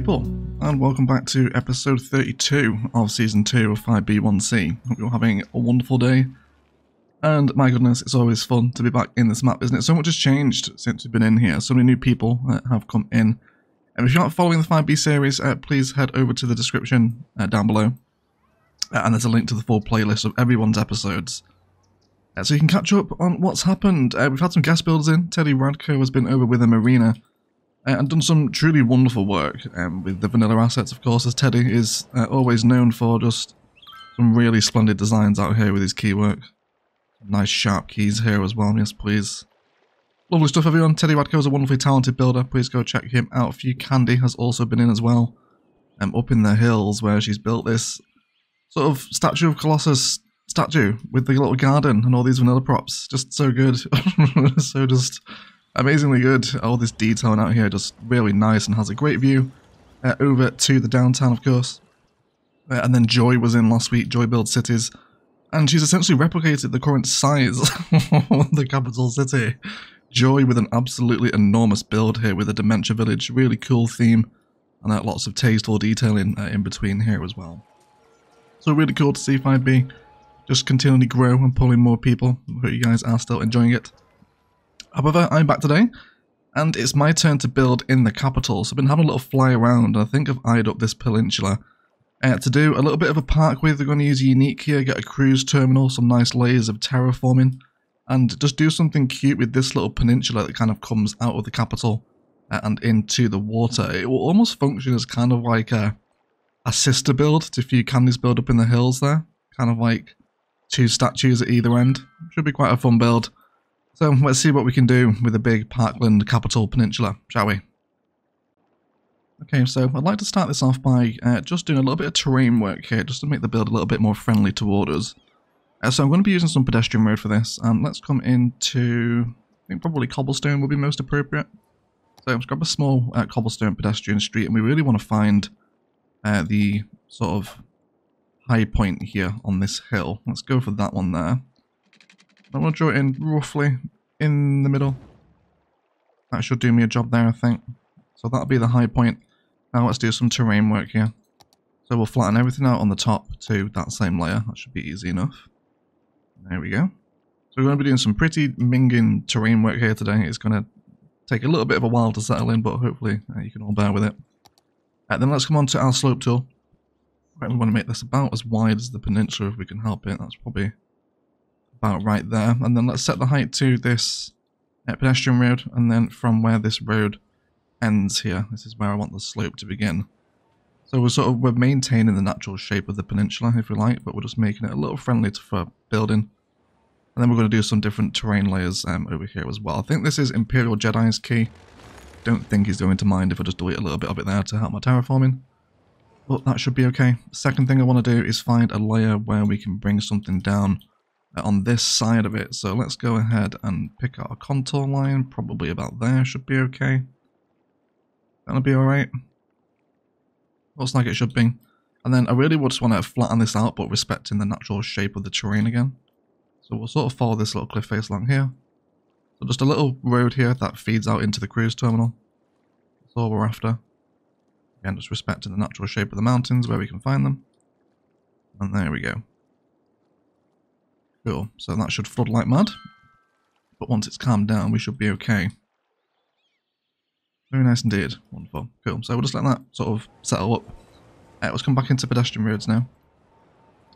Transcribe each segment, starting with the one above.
people, and welcome back to episode 32 of season 2 of 5B1C. Hope you're having a wonderful day, and my goodness, it's always fun to be back in this map, isn't it? So much has changed since we've been in here, so many new people have come in, and if you're not following the 5B series, please head over to the description down below, and there's a link to the full playlist of everyone's episodes, so you can catch up on what's happened. We've had some guest builders in. Teddy Radko has been over with a marina, and done some truly wonderful work with the vanilla assets, of course, as Teddy is always known for. Just some really splendid designs out here with his key work. Nice sharp keys here as well, yes please. Lovely stuff everyone. Teddy Radko is a wonderfully talented builder, please go check him out. Few Candy has also been in as well, up in the hills where she's built this sort of statue of Colossus statue with the little garden and all these vanilla props. Just so good. So just amazingly good. All this detailing out here, just really nice, and has a great view over to the downtown, of course. And then Joy was in last week, Joy Builds Cities, and she's essentially replicated the current size of the capital city. Joy with an absolutely enormous build here with a dementia village, really cool theme, and lots of tasteful detailing in between here as well. So really cool to see 5B just continually grow and pull in more people. I hope you guys are still enjoying it. However, I'm back today, and it's my turn to build in the capital. So I've been having a little fly around, and I think I've eyed up this peninsula to do a little bit of a park with. We're going to use Unique here, get a cruise terminal, some nice layers of terraforming, and just do something cute with this little peninsula that kind of comes out of the capital and into the water. It will almost function as kind of like a sister build to Few Candy's build up in the hills there. Kind of like two statues at either end. Should be quite a fun build. So let's see what we can do with a big parkland capital peninsula, shall we? Okay, so I'd like to start this off by just doing a little bit of terrain work here, just to make the build a little bit more friendly toward us. So I'm going to be using some pedestrian road for this, and let's come into, I think probably cobblestone would be most appropriate. So let's grab a small cobblestone pedestrian street, and we really want to find the sort of high point here on this hill. Let's go for that one there. I'm going to draw it in roughly in the middle. That should do me a job there, I think. So that'll be the high point. Now let's do some terrain work here. So we'll flatten everything out on the top to that same layer. That should be easy enough. There we go. So we're going to be doing some pretty minging terrain work here today. It's going to take a little bit of a while to settle in, but hopefully you can all bear with it. Then let's come on to our slope tool. Right, we want to make this about as wide as the peninsula if we can help it. That's probably about right there, and then let's set the height to this pedestrian road, and then from where this road ends here, this is where I want the slope to begin. So we're maintaining the natural shape of the peninsula, if you like, but we're just making it a little friendly for building. And then we're going to do some different terrain layers over here as well. I think this is Imperial Jedi's key. Don't think he's going to mind if I just delete a little bit of it there to help my terraforming. But that should be okay. Second thing I want to do is find a layer where we can bring something down on this side of it. So let's go ahead and pick out a contour line, probably about there, should be okay. That'll be alright. Looks like it should be. And then I really would just want to flatten this out, but respecting the natural shape of the terrain again. So we'll sort of follow this little cliff face along here. So just a little road here that feeds out into the cruise terminal. That's all we're after. Again, just respecting the natural shape of the mountains where we can find them. And there we go. Cool, so that should flood like mad, but once it's calmed down we should be okay. Very nice indeed, wonderful, cool. So we'll just let that sort of settle up. Let's come back into pedestrian roads now.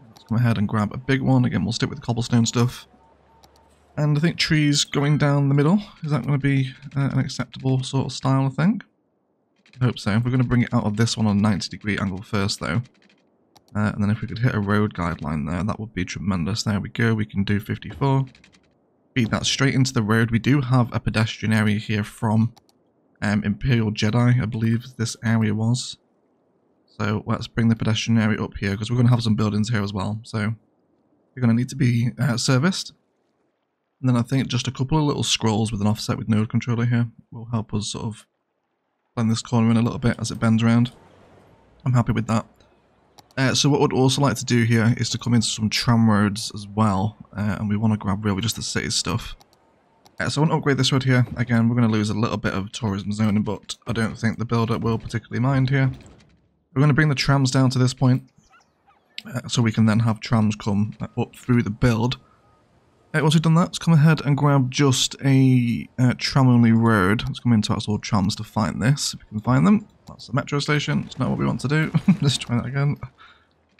Let's come ahead and grab a big one, again we'll stick with the cobblestone stuff. And I think trees going down the middle, is that going to be an acceptable sort of style I think? I hope so. We're going to bring it out of this one on a 90-degree angle first though. And then if we could hit a road guideline there, that would be tremendous. There we go, we can do 54. Feed that straight into the road. We do have a pedestrian area here from Imperial Jedi, I believe this area was. So let's bring the pedestrian area up here, because we're going to have some buildings here as well. So they're going to need to be serviced. And then I think just a couple of little scrolls with an offset with node controller here will help us sort of blend this corner in a little bit as it bends around. I'm happy with that. So what we'd also like to do here is to come into some tram roads as well, and we want to grab really just the city stuff. So I want to upgrade this road here. Again, we're going to lose a little bit of tourism zoning, but I don't think the builder will particularly mind here. We're going to bring the trams down to this point, so we can then have trams come up through the build. Once we've done that, let's come ahead and grab just a tram-only road. Let's come into actual trams to find this, if we can find them. That's the metro station. It's not what we want to do. Let's try that again.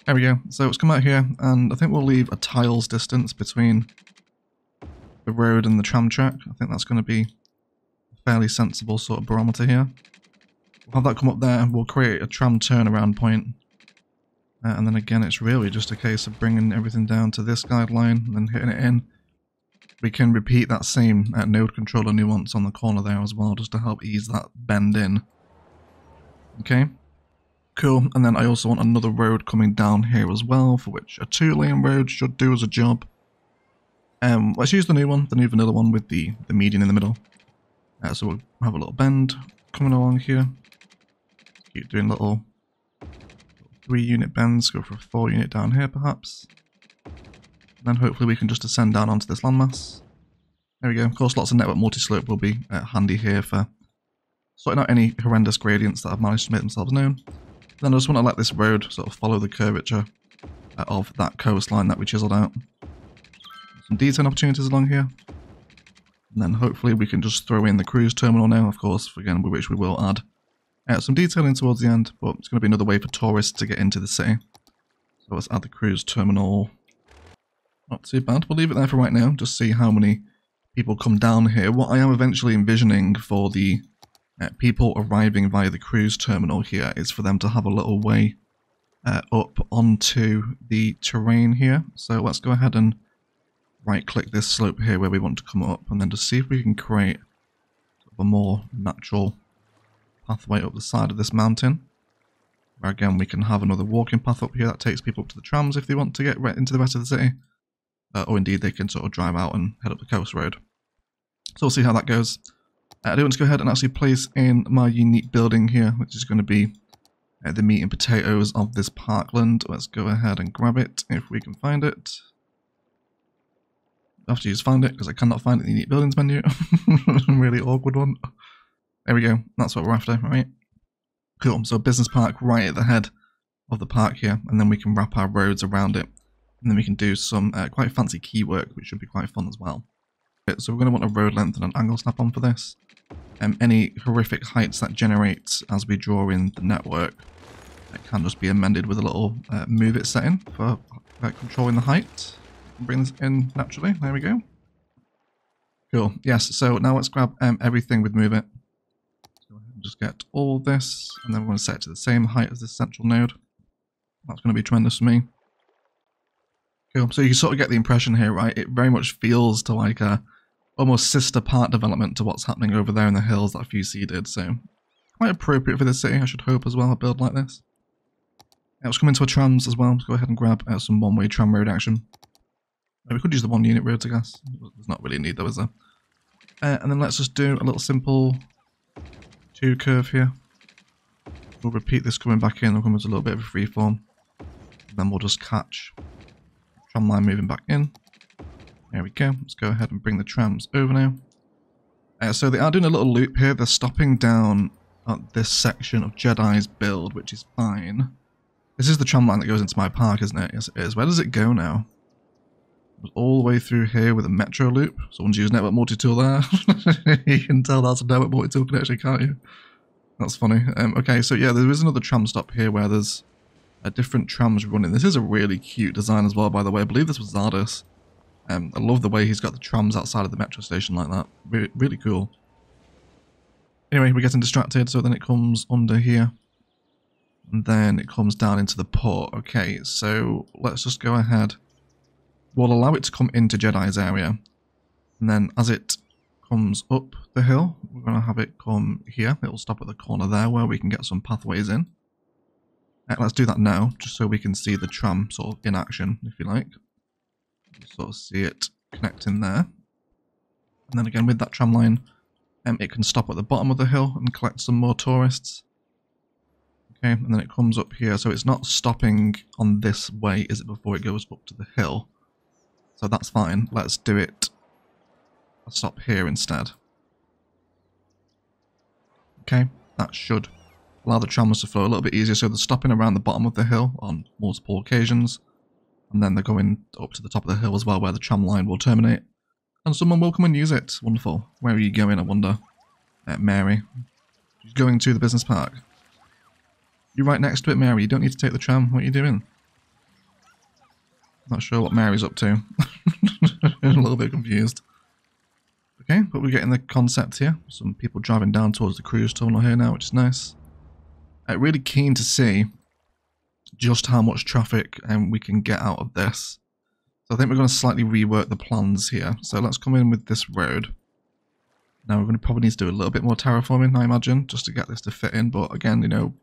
There we go. So let's come out here, and I think we'll leave a tiles distance between the road and the tram track. I think that's going to be a fairly sensible sort of barometer here. We'll have that come up there. We'll create a tram turnaround point. And then again, it's really just a case of bringing everything down to this guideline and then hitting it in. We can repeat that same node controller nuance on the corner there as well, just to help ease that bend in. Okay, cool. And then I also want another road coming down here as well, for which a 2-lane road should do as a job. Let's use the new one, the new vanilla one with the median in the middle. So we'll have a little bend coming along here. Keep doing little 3-unit bends, go for a 4-unit down here perhaps. And then hopefully we can just ascend down onto this landmass. There we go. Of course, lots of network multi-slope will be handy here for sorting out any horrendous gradients that have managed to make themselves known. Then I just want to let this road sort of follow the curvature of that coastline that we chiseled out. Some D10 opportunities along here. And then hopefully we can just throw in the cruise terminal now, of course, again, which we will add. Some detailing towards the end, but it's going to be another way for tourists to get into the city. So let's add the cruise terminal. Not too bad. We'll leave it there for right now, just see how many people come down here. What I am eventually envisioning for the people arriving via the cruise terminal here is for them to have a little way up onto the terrain here. So let's go ahead and right click this slope here where we want to come up, and then just see if we can create a more natural pathway up the side of this mountain, where again we can have another walking path up here that takes people up to the trams if they want to get right into the rest of the city, or indeed they can sort of drive out and head up the coast road. So we'll see how that goes. I do want to go ahead and actually place in my unique building here, which is going to be the meat and potatoes of this parkland. Let's go ahead and grab it if we can find it. I have to use find it because I cannot find it in the unique buildings menu. Really awkward one. There we go. That's what we're after, right? Cool. So business park right at the head of the park here, and then we can wrap our roads around it, and then we can do some quite fancy key work, which should be quite fun as well. Okay, so we're going to want a road length and an angle snap on for this. Any horrific heights that generate as we draw in the network, it can just be amended with a little move it setting for controlling the height. Bring this in naturally. There we go. Cool. Yes. So now let's grab everything with move it. So just get all this, and then we're going to set it to the same height as this central node. That's going to be tremendous for me. Cool. So you can sort of get the impression here, right? It very much feels to like a almost sister part development to what's happening over there in the hills that a few seeded. So quite appropriate for this city, I should hope as well. A build like this. Let's come into our trams as well. Let's go ahead and grab some one-way tram road action. We could use the 1-unit roads, I guess. There's not really a need though, is there? And then let's just do a little simple 2 curve here. We'll repeat this coming back in. We'll come into a little bit of a freeform. Then we'll just catch tram line moving back in. There we go. Let's go ahead and bring the trams over now. So they are doing a little loop here. They're stopping down at this section of Jedi's build, which is fine. This is the tram line that goes into my park, isn't it? Yes, it is. Where does it go now? All the way through here with a metro loop. Someone's used network multi-tool there. You can tell that's a network multi-tool connection, can't you? That's funny. Okay, so yeah, there is another tram stop here where there's different trams running. This is a really cute design as well, by the way. I believe this was Zardos. I love the way he's got the trams outside of the metro station like that. Really cool. Anyway, we're getting distracted, so then it comes under here. And then it comes down into the port. Okay, so let's just go ahead. We'll allow it to come into Jedi's area, and then as it comes up the hill, we're going to have it come here. It will stop at the corner there where we can get some pathways in. Let's do that now, just so we can see the tram sort of in action, if you like. Sort of see it connecting there. And then again with that tram line, it can stop at the bottom of the hill and collect some more tourists. Okay, and then it comes up here, so it's not stopping on this way, is it, before it goes up to the hill? So that's fine. Let's do it a stop here instead. Okay, that should allow the trams to flow a little bit easier. So they're stopping around the bottom of the hill on multiple occasions. And then they're going up to the top of the hill as well, where the tram line will terminate. And someone will come and use it. Wonderful. Where are you going, I wonder? Mary. She's going to the business park. You're right next to it, Mary. You don't need to take the tram. What are you doing? Not sure what Mary's up to. A little bit confused. Okay, but we're getting the concept here. Some people driving down towards the cruise terminal here now, which is nice. Really keen to see just how much traffic we can get out of this. So I think we're going to slightly rework the plans here. So let's come in with this road. Now we're going to probably need to do a little bit more terraforming, I imagine, just to get this to fit in. But again, you know,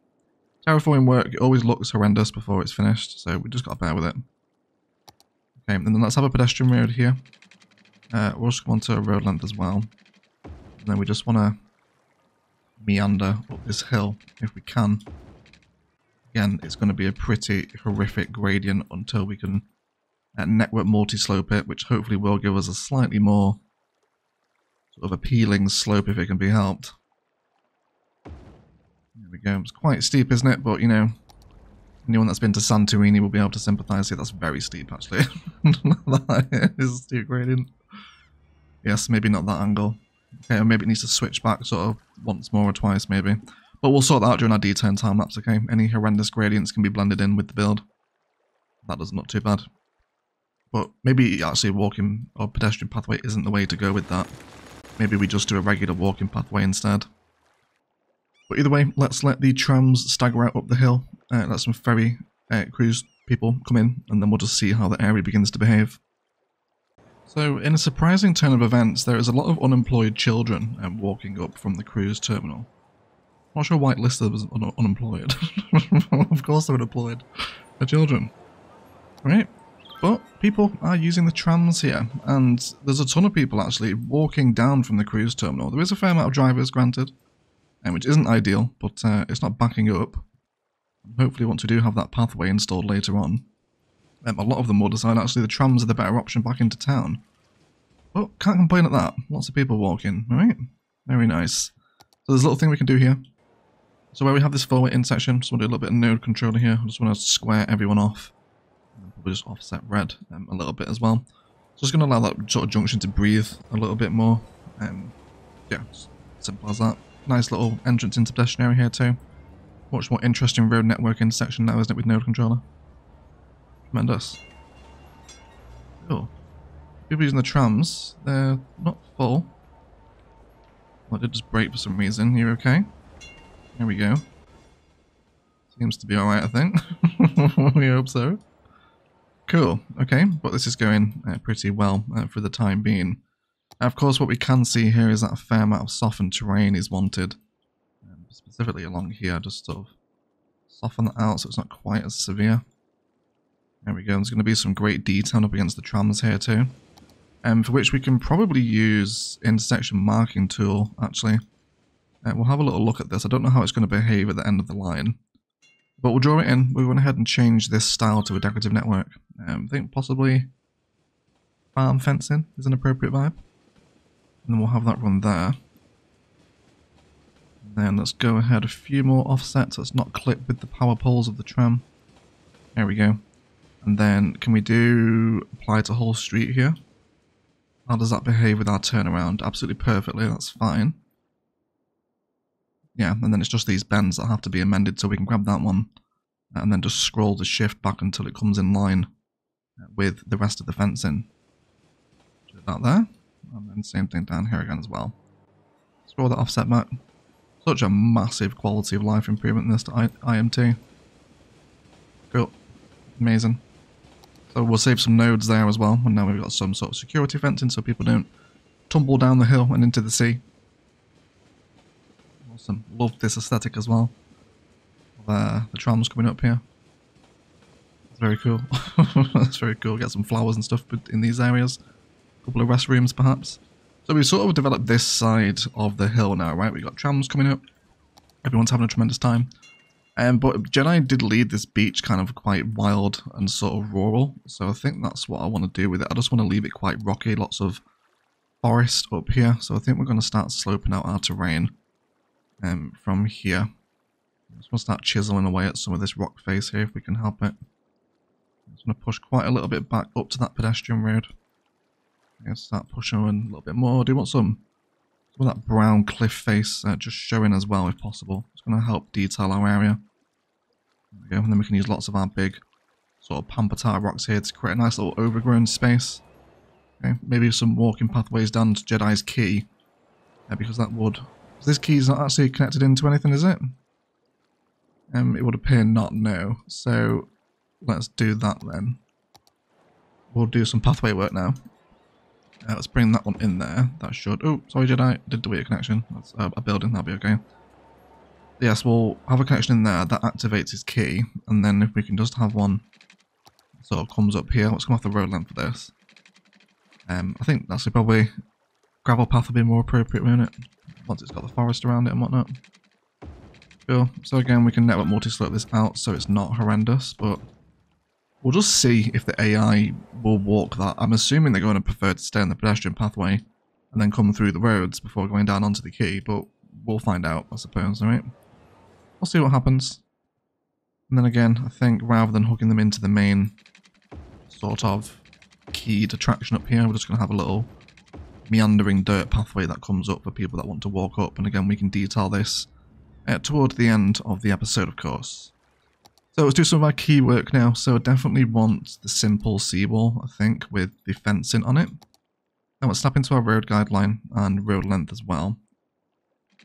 terraforming work, it always looks horrendous before it's finished. So we just got to bear with it. Okay, and then let's have a pedestrian road here. We'll just go on to a road length as well. And then we just want to meander up this hill if we can. Again, it's going to be a pretty horrific gradient until we can network multi-slope it, which hopefully will give us a slightly more sort of appealing slope if it can be helped. There we go. It's quite steep, isn't it? But, you know, anyone that's been to Santorini will be able to sympathise here. That's very steep, actually. That is a steep gradient. Yes, maybe not that angle. Okay, or maybe it needs to switch back sort of once more or twice, maybe. But we'll sort that out during our D10 time lapse, okay? Any horrendous gradients can be blended in with the build. That doesn't look too bad. But maybe actually walking or pedestrian pathway isn't the way to go with that. Maybe we just do a regular walking pathway instead. But either way, let's let the trams stagger out up the hill. Let some ferry cruise people come in, and then we'll just see how the area begins to behave. So, in a surprising turn of events, there is a lot of unemployed children walking up from the cruise terminal. Not sure why it listed as unemployed. Of course they're unemployed. They're children. Right? But people are using the trams here, and there's a ton of people actually walking down from the cruise terminal. There is a fair amount of drivers, granted, which isn't ideal, but it's not backing up. Hopefully once we do have that pathway installed later on, a lot of them will decide actually the trams are the better option back into town. But can't complain at that. Lots of people walking, alright? Very nice. So there's a little thing we can do here. So where we have this forward intersection, just want to do a little bit of node controller here. I just want to square everyone off. And probably just offset red a little bit as well. So just going to allow that sort of junction to breathe a little bit more. Yeah, simple as that. Nice little entrance into pedestrian area here too. Much more interesting road network intersection now, isn't it, with node controller? Tremendous. Cool. People using the trams, they're not full. Well, I did just brake for some reason. You okay? There we go. Seems to be alright, I think. We hope so. Cool. Okay, but this is going pretty well for the time being. Of course, what we can see here is that a fair amount of softened terrain is wanted. Specifically along here, just sort of soften that out so it's not quite as severe. There we go. There's going to be some great detail up against the trams here too. For which we can probably use intersection marking tool, actually. We'll have a little look at this. I don't know how it's going to behave at the end of the line. But we'll draw it in. We went ahead and changed this style to a decorative network. I think possibly farm fencing is an appropriate vibe. And then we'll have that run there. And then let's go ahead a few more offsets. Let's not clip with the power poles of the tram. There we go. And then can we do apply to whole street here? How does that behave with our turnaround? Absolutely perfectly, that's fine. Yeah, and then it's just these bends that have to be amended so we can grab that one and then just scroll the shift back until it comes in line with the rest of the fencing. Do that there, and then same thing down here again as well. Scroll that offset back. Such a massive quality of life improvement in this to IMT. Cool. Amazing. So we'll save some nodes there as well, and now we've got some sort of security fencing so people don't tumble down the hill and into the sea. Awesome. Love this aesthetic as well. The trams coming up here. It's very cool. That's very cool. Get some flowers and stuff in these areas. A couple of restrooms perhaps. So we've sort of developed this side of the hill now, right? We've got trams coming up. Everyone's having a tremendous time. But Jedi did lead this beach kind of quite wild and sort of rural, so I think that's what I want to do with it. I just want to leave it quite rocky, lots of forest up here, so I think we're going to start sloping out our terrain from here. Just want to start chiseling away at some of this rock face here if we can help it. Just going to push quite a little bit back up to that pedestrian road. Start pushing in a little bit more. Do you want some of that brown cliff face just showing as well if possible? It's going to help detail our area. There we go, and then we can use lots of our big sort of Pampatar rocks here to create a nice little overgrown space. Okay, maybe some walking pathways down to Jedi's key, because that would... This key is not actually connected into anything, is it? It would appear not, no. So let's do that then. We'll do some pathway work now. Let's bring that one in there. That should... Oh, sorry Jedi, did delete a connection. That's a building, that'll be okay. Yes, we'll have a connection in there. That activates his key. And then if we can just have one sort of comes up here. Let's come off the road length for this. I think that's probably... Gravel path would be more appropriate, won't it? Once it's got the forest around it and whatnot. Cool. So again, we can network multi-slope this out so it's not horrendous, but we'll just see if the AI will walk that. I'm assuming they're going to prefer to stay on the pedestrian pathway and then come through the roads before going down onto the key, but we'll find out, I suppose, alright? We'll see what happens. And then again, I think rather than hooking them into the main sort of keyed attraction up here, we're just going to have a little meandering dirt pathway that comes up for people that want to walk up. And again, we can detail this toward the end of the episode, of course. So let's do some of our key work now. So I definitely want the simple seawall, I think, with the fencing on it. Now let's snap into our road guideline and road length as well.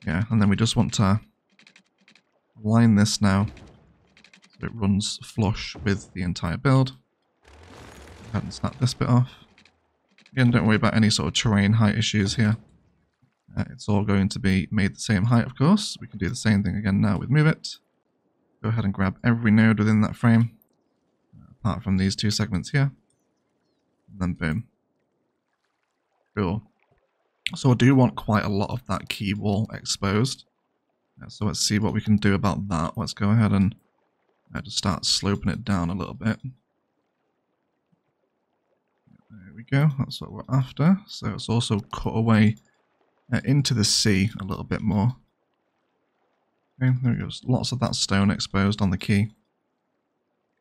Yeah, and then we just want to line this now so it runs flush with the entire build. Go ahead and snap this bit off. Again, don't worry about any sort of terrain height issues here. It's all going to be made the same height, of course. We can do the same thing again now with Move It. Go ahead and grab every node within that frame, apart from these two segments here. And then boom. Cool. So I do want quite a lot of that key wall exposed. So let's see what we can do about that. Let's go ahead and just start sloping it down a little bit. There we go, that's what we're after. So it's also cut away into the sea a little bit more. Okay, there we go, lots of that stone exposed on the key.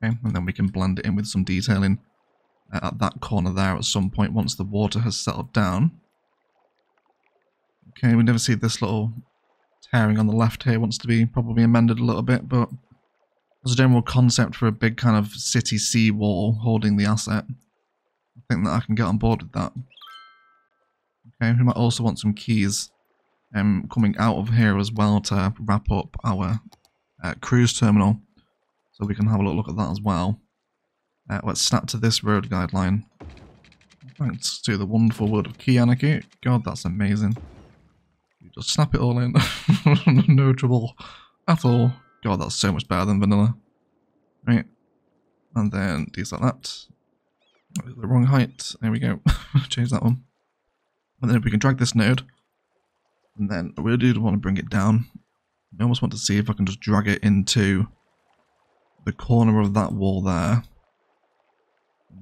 Okay, and then we can blend it in with some detailing at that corner there at some point once the water has settled down. Okay, we never see this little tearing on the left here wants to be probably amended a little bit, but as a general concept for a big kind of city sea wall holding the asset, I think that I can get on board with that. Okay, we might also want some keys coming out of here as well to wrap up our cruise terminal, so we can have a look at that as well. Let's snap to this road guideline. Thanks to the wonderful word of key anarchy. God, that's amazing. You just snap it all in. No trouble at all. God, that's so much better than vanilla. Right. And then these like that. The wrong height. There we go. Change that one. And then if we can drag this node, and then I really do want to bring it down. I almost want to see if I can just drag it into the corner of that wall there.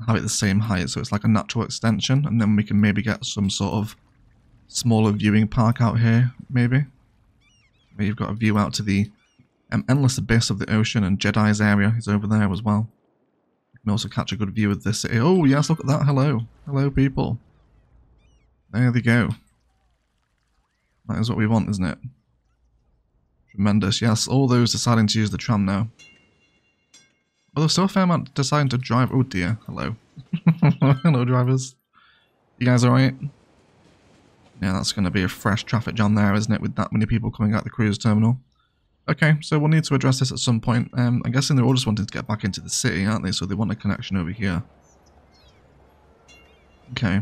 Have it the same height, so it's like a natural extension, and then we can maybe get some sort of smaller viewing park out here, maybe. Where you've got a view out to the endless abyss of the ocean, and Jedi's area is over there as well. You can also catch a good view of this city. Oh yes, look at that, hello. Hello people. There they go. That is what we want, isn't it? Tremendous, yes, all those deciding to use the tram now. Well, there's still a fair amount deciding to drive. Oh dear, hello. Hello drivers. You guys alright? Yeah, that's going to be a fresh traffic jam there, isn't it, with that many people coming out the cruise terminal. Okay, so we'll need to address this at some point. I'm guessing they're all just wanting to get back into the city, aren't they? So they want a connection over here. Okay.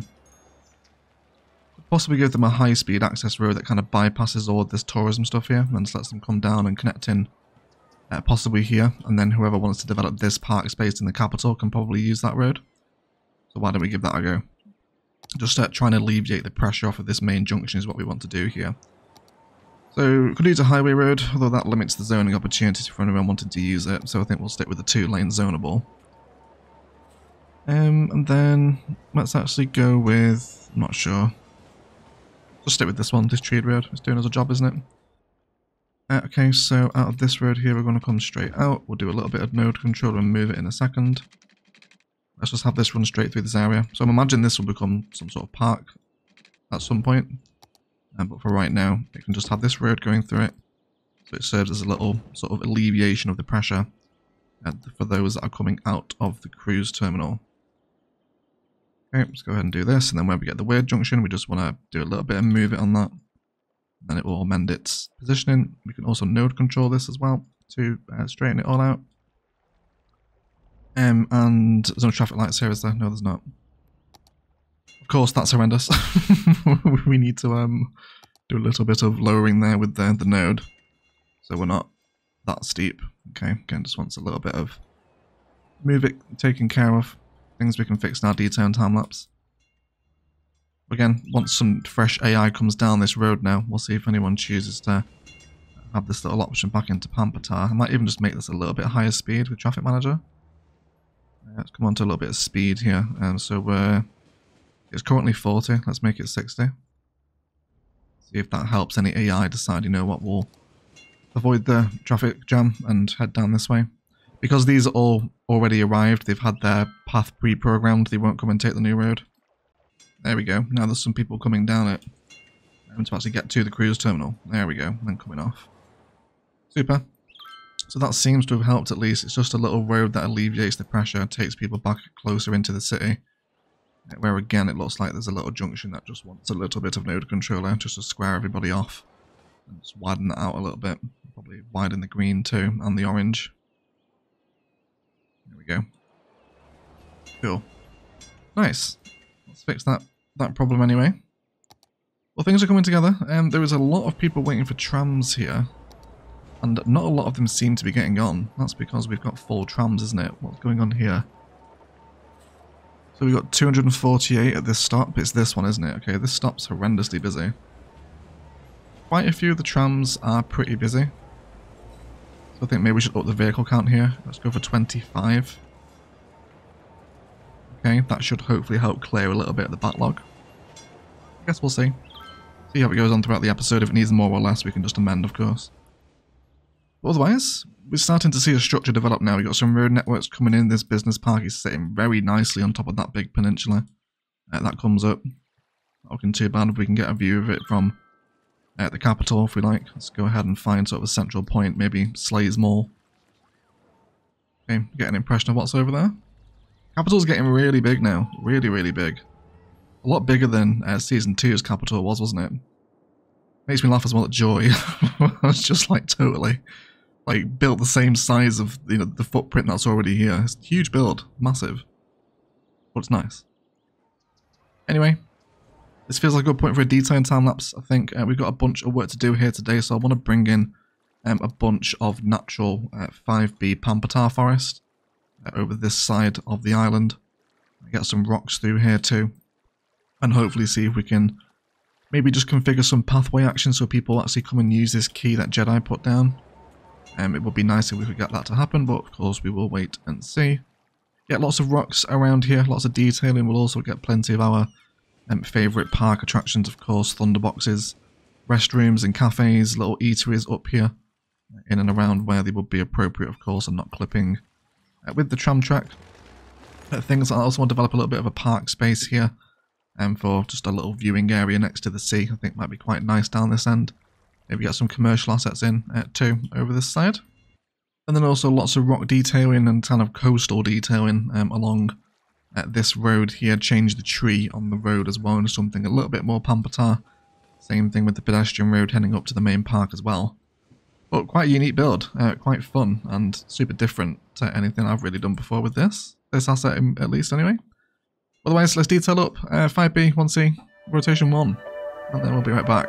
Possibly give them a high-speed access road that kind of bypasses all of this tourism stuff here, and just lets them come down and connect in possibly here, and then whoever wants to develop this park space in the capital can probably use that road. So why don't we give that a go? Just trying to alleviate the pressure off of this main junction is what we want to do here. So we could use a highway road, although that limits the zoning opportunities for anyone wanting to use it, so I think we'll stick with the 2-lane zonable. And then let's actually go with, I'm not sure, Just stick with this one, this treed road. It's doing us a job, isn't it? Okay, so out of this road here, we're going to come straight out. We'll do a little bit of node control and move it in a second. Let's just have this run straight through this area. So I'm imagining this will become some sort of park at some point. But for right now, it can just have this road going through it. So it serves as a little sort of alleviation of the pressure for those that are coming out of the cruise terminal. Okay, let's go ahead and do this. And then when we get the weird junction, we just want to do a little bit and move it on that. Then it will amend its positioning. We can also node control this as well to straighten it all out. And there's no traffic lights here, is there? No, there's not. Of course, that's horrendous. We need to do a little bit of lowering there with the node, so we're not that steep. Okay, again, just wants a little bit of move it taken care of. Things we can fix in our detail and time lapse. Again, once some fresh AI comes down this road now, we'll see if anyone chooses to have this little option back into Pampatar. I might even just make this a little bit higher speed with Traffic Manager. Let's come on to a little bit of speed here. So it's currently 40. Let's make it 60. See if that helps any AI decide, you know what, we'll avoid the traffic jam and head down this way. Because these are all already arrived, they've had their path pre-programmed, they won't come and take the new road. There we go. Now there's some people coming down it to actually get to the cruise terminal. There we go. And then coming off. Super. So that seems to have helped at least. It's just a little road that alleviates the pressure, takes people back closer into the city. Where again, it looks like there's a little junction that just wants a little bit of node controller just to square everybody off. And just widen that out a little bit. Probably widen the green too, and the orange. There we go. Cool. Nice. Let's fix that problem anyway. Well, things are coming together. There is a lot of people waiting for trams here. And not a lot of them seem to be getting on. That's because we've got full trams, isn't it? What's going on here? So we've got 248 at this stop. It's this one, isn't it? Okay, this stop's horrendously busy. Quite a few of the trams are pretty busy. So I think maybe we should up the vehicle count here. Let's go for 25. Okay, that should hopefully help clear a little bit of the backlog. I guess we'll see. See how it goes on throughout the episode. If it needs more or less, we can just amend, of course. But otherwise, we're starting to see a structure develop now. We've got some road networks coming in. This business park is sitting very nicely on top of that big peninsula. That comes up. Not looking too bad if we can get a view of it from the capital, if we like. Let's go ahead and find sort of a central point, maybe Slays Mall. Okay, get an impression of what's over there. Capital's getting really big now. Really, really big. A lot bigger than Season 2's capital was, wasn't it? Makes me laugh as well at Joy. It's just like totally... like built the same size of the footprint that's already here. It's a huge build, massive, but it's nice. Anyway, this feels like a good point for a detailing time lapse. I think we've got a bunch of work to do here today, so I want to bring in a bunch of natural 5B Pampatar forest over this side of the island. Get some rocks through here too, and hopefully see if we can maybe just configure some pathway action so people actually come and use this key that Jedi put down. It would be nice if we could get that to happen, but of course we will wait and see. Get lots of rocks around here, lots of detailing. We'll also get plenty of our favourite park attractions, of course, thunderboxes, restrooms and cafes, little eateries up here, in and around where they would be appropriate, of course, and not clipping with the tram track. Things I also want to develop a little bit of a park space here, for just a little viewing area next to the sea. I think might be quite nice down this end. Maybe get some commercial assets in too over this side. And then also lots of rock detailing and kind of coastal detailing along this road here. Change the tree on the road as well into something a little bit more Pampatar. Same thing with the pedestrian road heading up to the main park as well. But quite a unique build, quite fun and super different to anything I've really done before with this asset at least anyway. Otherwise, let's detail up 5B, 1C, rotation 1, and then we'll be right back.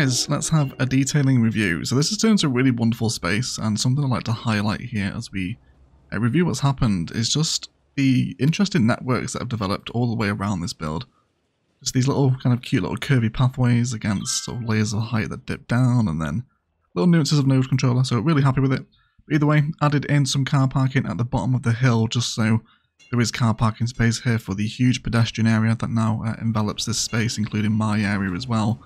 guys, let's have a detailing review. So this has turned into a really wonderful space, and something I'd like to highlight here as we review what's happened is just the interesting networks that have developed all the way around this build. Just these little kind of cute little curvy pathways against sort of layers of height that dip down, and then little nuances of node controller, so really happy with it. But either way, added in some car parking at the bottom of the hill just so there is car parking space here for the huge pedestrian area that now envelops this space, including my area as well.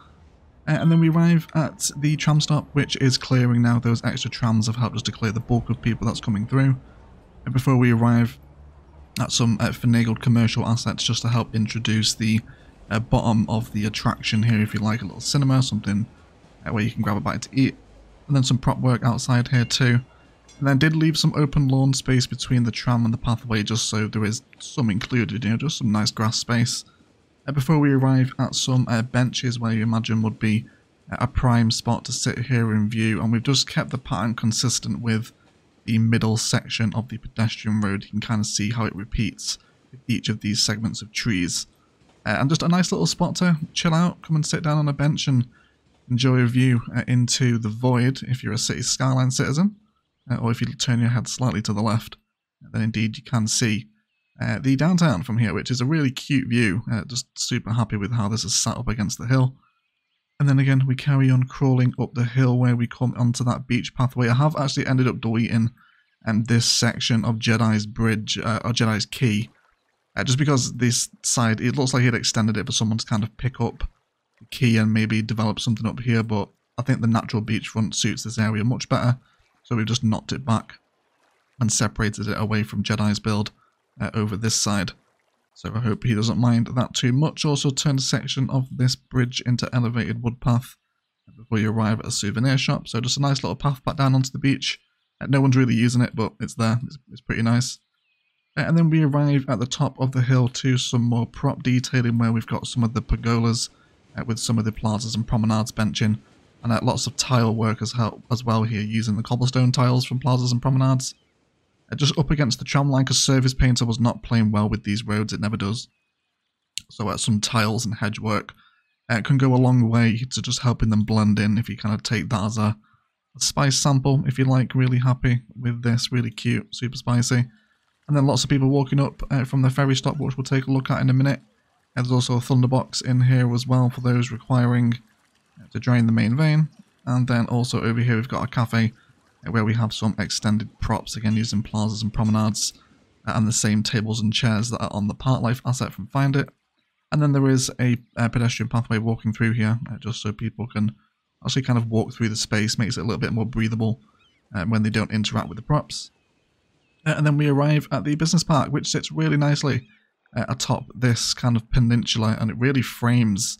And then we arrive at the tram stop, which is clearing now. Those extra trams have helped us to clear the bulk of people that's coming through. And before we arrive at some finagled commercial assets just to help introduce the bottom of the attraction here, if you like, a little cinema, something where you can grab a bite to eat. And then some prop work outside here too. And then did leave some open lawn space between the tram and the pathway just so there is some included, you know, just some nice grass space. Before we arrive at some benches where you imagine would be a prime spot to sit here in view, and we've just kept the pattern consistent with the middle section of the pedestrian road. You can kind of see how it repeats with each of these segments of trees. And just a nice little spot to chill out, come and sit down on a bench and enjoy a view into the void if you're a Cities Skylines citizen, or if you turn your head slightly to the left, then indeed you can see the downtown from here, which is a really cute view. Just super happy with how this is set up against the hill. And then again, we carry on crawling up the hill where we come onto that beach pathway. I have actually ended up deleting this section of Jedi's Bridge, or Jedi's Key, just because this side, it looks like it extended it for someone to kind of pick up the key and maybe develop something up here, but I think the natural beachfront suits this area much better, so we've just knocked it back and separated it away from Jedi's build over this side. So I hope he doesn't mind that too much. Also turned a section of this bridge into elevated wood path before you arrive at a souvenir shop. So just a nice little path back down onto the beach. No one's really using it, but it's there. It's pretty nice. And then we arrive at the top of the hill to some more prop detailing where we've got some of the pergolas with some of the plazas and promenades benching, and lots of tile work as well here using the cobblestone tiles from plazas and promenades. Just up against the tram line because Service Painter was not playing well with these roads, it never does. So some tiles and hedge work can go a long way to just helping them blend in if you kind of take that as a spice sample, if you like. Really happy with this, really cute, super spicy. And then lots of people walking up from the ferry stop, which we'll take a look at in a minute. There's also a thunderbox in here as well for those requiring to drain the main vein. And then also over here we've got a cafe where we have some extended props, again using plazas and promenades, and the same tables and chairs that are on the Park Life asset from Find It. And then there is a pedestrian pathway walking through here, just so people can actually kind of walk through the space, makes it a little bit more breathable when they don't interact with the props. And then we arrive at the business park, which sits really nicely atop this kind of peninsula, and it really frames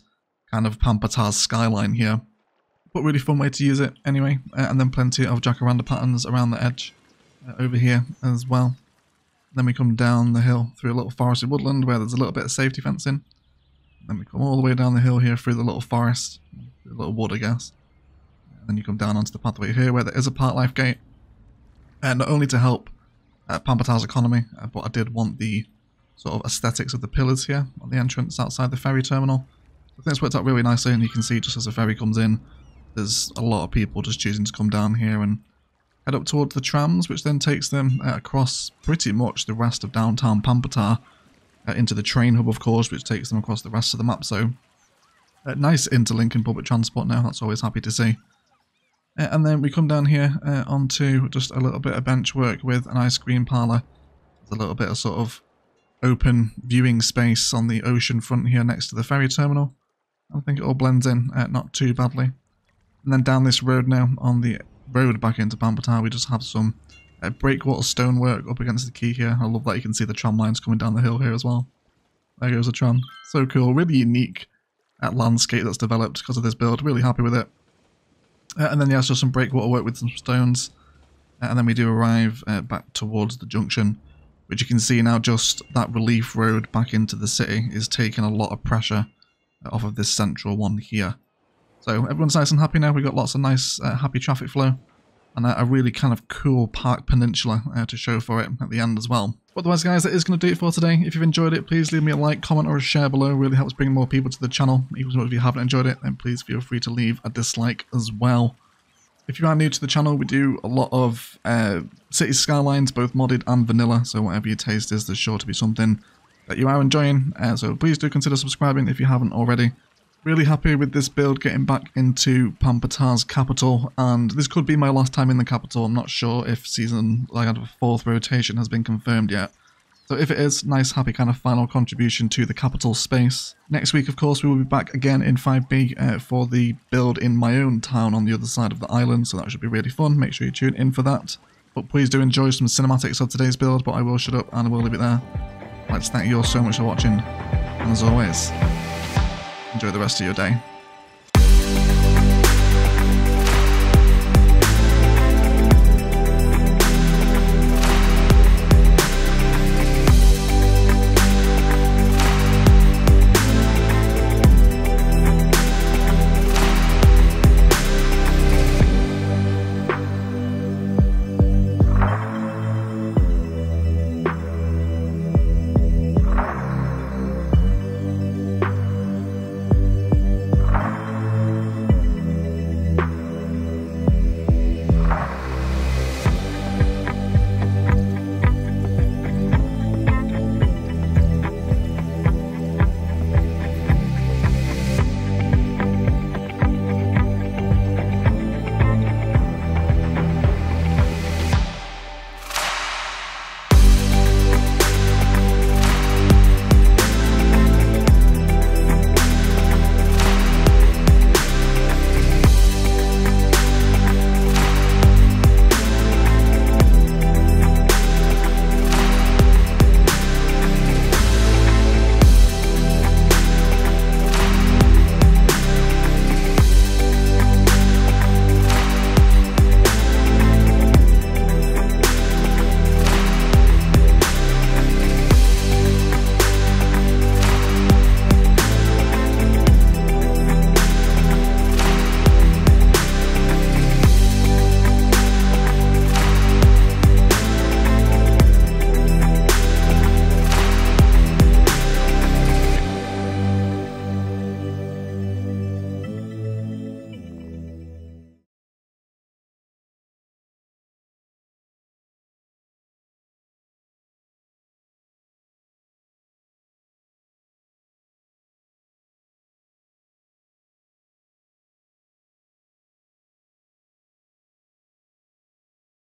kind of Pampatar's skyline here. But really fun way to use it anyway. And then plenty of jacaranda patterns around the edge over here as well. Then we come down the hill through a little forested woodland where there's a little bit of safety fencing. Then we come all the way down the hill here through the little forest, a little wood I guess. And then you come down onto the pathway here where there is a Park Life gate. Not only to help Pampatar's economy, but I did want the sort of aesthetics of the pillars here on the entrance outside the ferry terminal. I think it's worked out really nicely, and you can see just as the ferry comes in, there's a lot of people just choosing to come down here and head up towards the trams, which then takes them across pretty much the rest of downtown Pampatar into the train hub, of course, which takes them across the rest of the map. So nice interlinking public transport now, that's always happy to see. And then we come down here onto just a little bit of bench work with an ice cream parlour. There's a little bit of sort of open viewing space on the ocean front here next to the ferry terminal. I think it all blends in not too badly. And then down this road now, on the road back into Pampatar, we just have some breakwater stonework up against the quay here. I love that you can see the tram lines coming down the hill here as well. There goes the tram. So cool, really unique landscape that's developed because of this build. Really happy with it. And then yes, just some breakwater work with some stones. And then we do arrive back towards the junction, which you can see now just that relief road back into the city is taking a lot of pressure off of this central one here. So everyone's nice and happy now. We've got lots of nice happy traffic flow. and a really kind of cool park peninsula to show for it at the end as well. But otherwise guys, that is going to do it for today. If you've enjoyed it, please leave me a like, comment or a share below. It really helps bring more people to the channel. Even if you haven't enjoyed it, then please feel free to leave a dislike as well. If you are new to the channel, we do a lot of Cities Skylines, both modded and vanilla, so whatever your taste is, there's sure to be something that you are enjoying. So please do consider subscribing if you haven't already. Really happy with this build, getting back into Pampatar's capital, and this could be my last time in the capital. I'm not sure if season, like, a fourth rotation has been confirmed yet. So if it is, nice happy kind of final contribution to the capital space. Next week, of course, we will be back again in 5B for the build in my own town on the other side of the island, so that should be really fun. Make sure you tune in for that. But please do enjoy some cinematics of today's build, but I will shut up and I will leave it there. I'd like to thank you all so much for watching, and as always, enjoy the rest of your day.